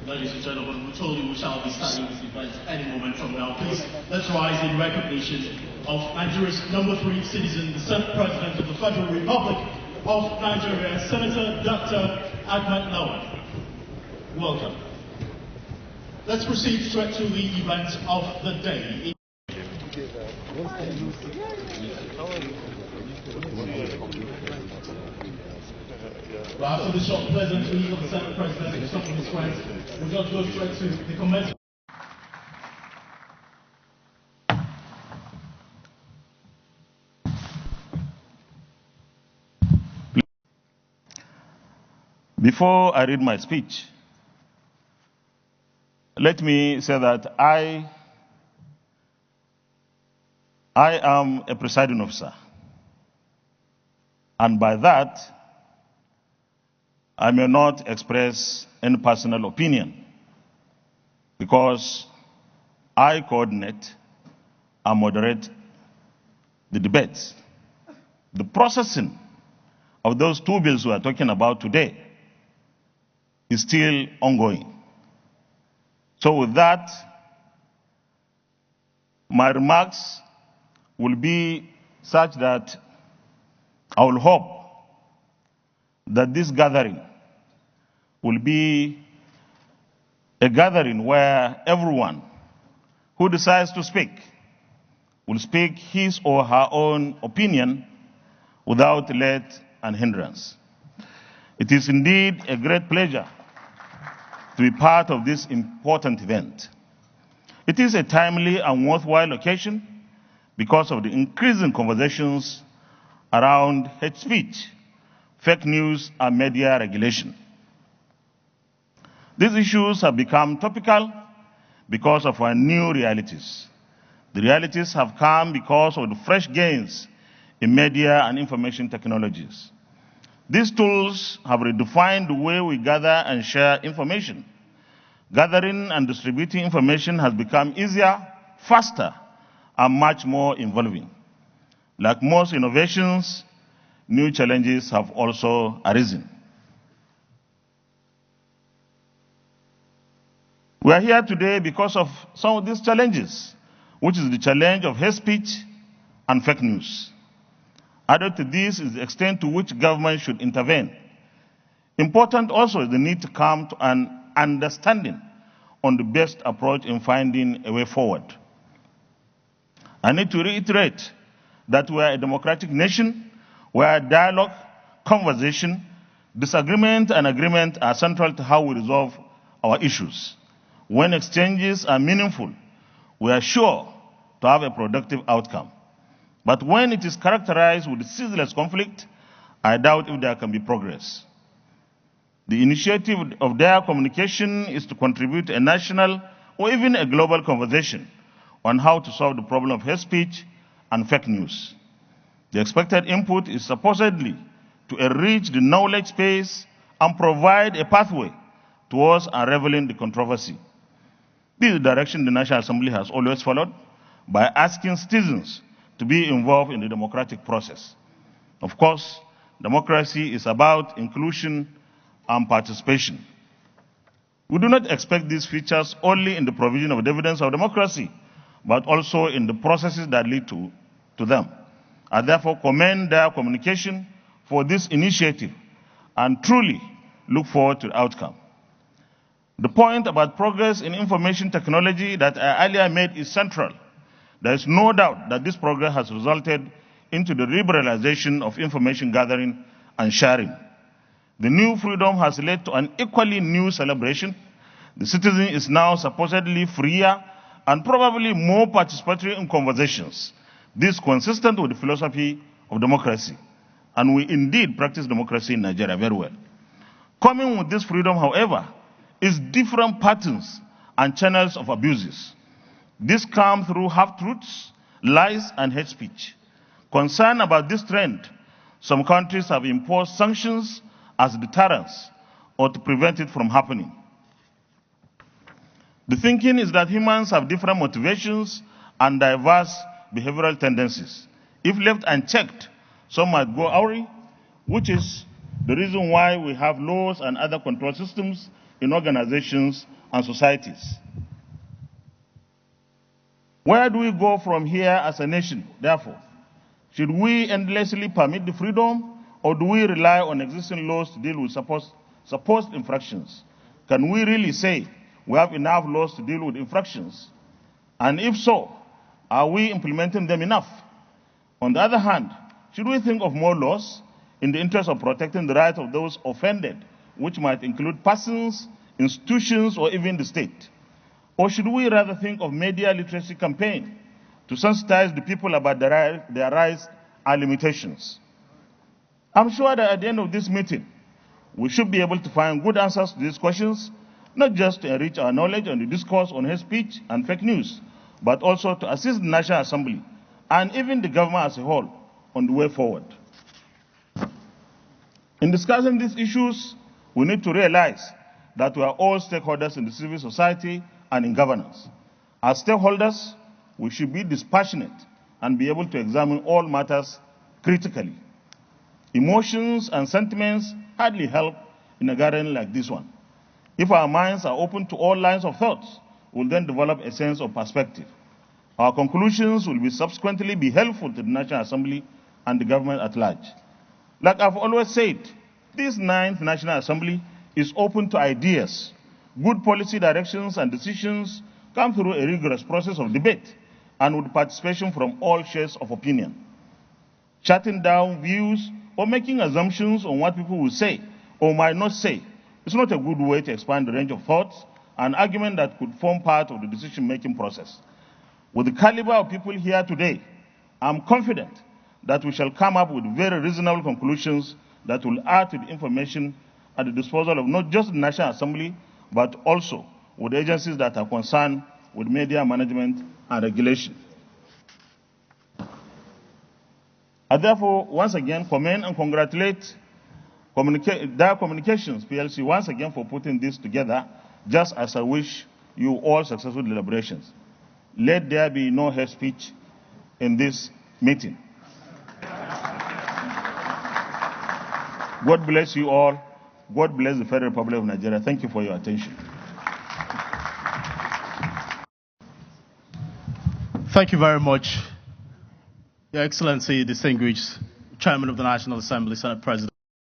Ladies and gentlemen, we told you we shall be starting this event any moment from now. Please, let's rise in recognition of Nigeria's #3 citizen, the Senate President of the Federal Republic of Nigeria, Senator Dr. Ahmad Lawan. Welcome. Let's proceed straight to the event of the day. Well, after the short pleasantry of the Senate President and some of his friends, we're going to go straight to the commencement. Before I read my speech, let me say that I am a presiding officer. And by that, I may not express any personal opinion because I coordinate and moderate the debates. The processing of those two bills we are talking about today is still ongoing. So with that, my remarks will be such that I will hope that this gathering will be a gathering where everyone who decides to speak will speak his or her own opinion without let and hindrance. It is indeed a great pleasure to be part of this important event. It is a timely and worthwhile occasion because of the increasing conversations around hate speech, fake news, and media regulation. These issues have become topical because of our new realities. The realities have come because of the fresh gains in media and information technologies. These tools have redefined the way we gather and share information. Gathering and distributing information has become easier, faster, and much more involving. Like most innovations, new challenges have also arisen. We are here today because of some of these challenges, which is the challenge of hate speech and fake news. Added to this is the extent to which government should intervene. Important also is the need to come to an understanding on the best approach in finding a way forward. I need to reiterate that we are a democratic nation where dialogue, conversation, disagreement, and agreement are central to how we resolve our issues. When exchanges are meaningful, we are sure to have a productive outcome. But when it is characterized with ceaseless conflict, I doubt if there can be progress. The initiative of their communication is to contribute to a national or even a global conversation on how to solve the problem of hate speech and fake news. The expected input is supposedly to enrich the knowledge space and provide a pathway towards unraveling the controversy. This is the direction the National Assembly has always followed by asking citizens to be involved in the democratic process. Of course, democracy is about inclusion and participation. We do not expect these features only in the provision of the evidence of democracy, but also in the processes that lead to them. I therefore commend their communication for this initiative and truly look forward to the outcome. The point about progress in information technology that I earlier made is central. There is no doubt that this progress has resulted into the liberalization of information gathering and sharing. The new freedom has led to an equally new celebration. The citizen is now supposedly freer and probably more participatory in conversations. This is consistent with the philosophy of democracy. And we indeed practice democracy in Nigeria very well. Coming with this freedom, however, is different patterns and channels of abuses. This comes through half-truths, lies, and hate speech. Concerned about this trend, some countries have imposed sanctions as deterrents or to prevent it from happening. The thinking is that humans have different motivations and diverse behavioral tendencies. If left unchecked, some might go awry, which is the reason why we have laws and other control systems in organizations and societies. Where do we go from here as a nation, therefore? Should we endlessly permit the freedom, or do we rely on existing laws to deal with supposed infractions? Can we really say we have enough laws to deal with infractions? And if so, are we implementing them enough? On the other hand, should we think of more laws in the interest of protecting the rights of those offended, which might include persons, institutions, or even the state? Or should we rather think of media literacy campaign to sensitize the people about their rights and limitations? I'm sure that at the end of this meeting, we should be able to find good answers to these questions, not just to enrich our knowledge on the discourse on hate speech and fake news, but also to assist the National Assembly and even the government as a whole on the way forward. In discussing these issues, we need to realize that we are all stakeholders in the civil society and in governance. As stakeholders, we should be dispassionate and be able to examine all matters critically. Emotions and sentiments hardly help in a gathering like this one. If our minds are open to all lines of thought, we'll then develop a sense of perspective. Our conclusions will subsequently be helpful to the National Assembly and the government at large. Like I've always said, this 9th National Assembly is open to ideas. Good policy directions and decisions come through a rigorous process of debate and with participation from all shades of opinion. Shutting down views or making assumptions on what people will say or might not say is not a good way to expand the range of thoughts and argument that could form part of the decision-making process. With the caliber of people here today, I'm confident that we shall come up with very reasonable conclusions that will add to the information at the disposal of not just the National Assembly, but also with agencies that are concerned with media management and regulation. I therefore once again commend and congratulate Dire Communications PLC once again for putting this together, just as I wish you all successful deliberations. Let there be no hate speech in this meeting. God bless you all. God bless the Federal Republic of Nigeria. Thank you for your attention. Thank you very much, Your Excellency, distinguished Chairman of the National Assembly, Senate President.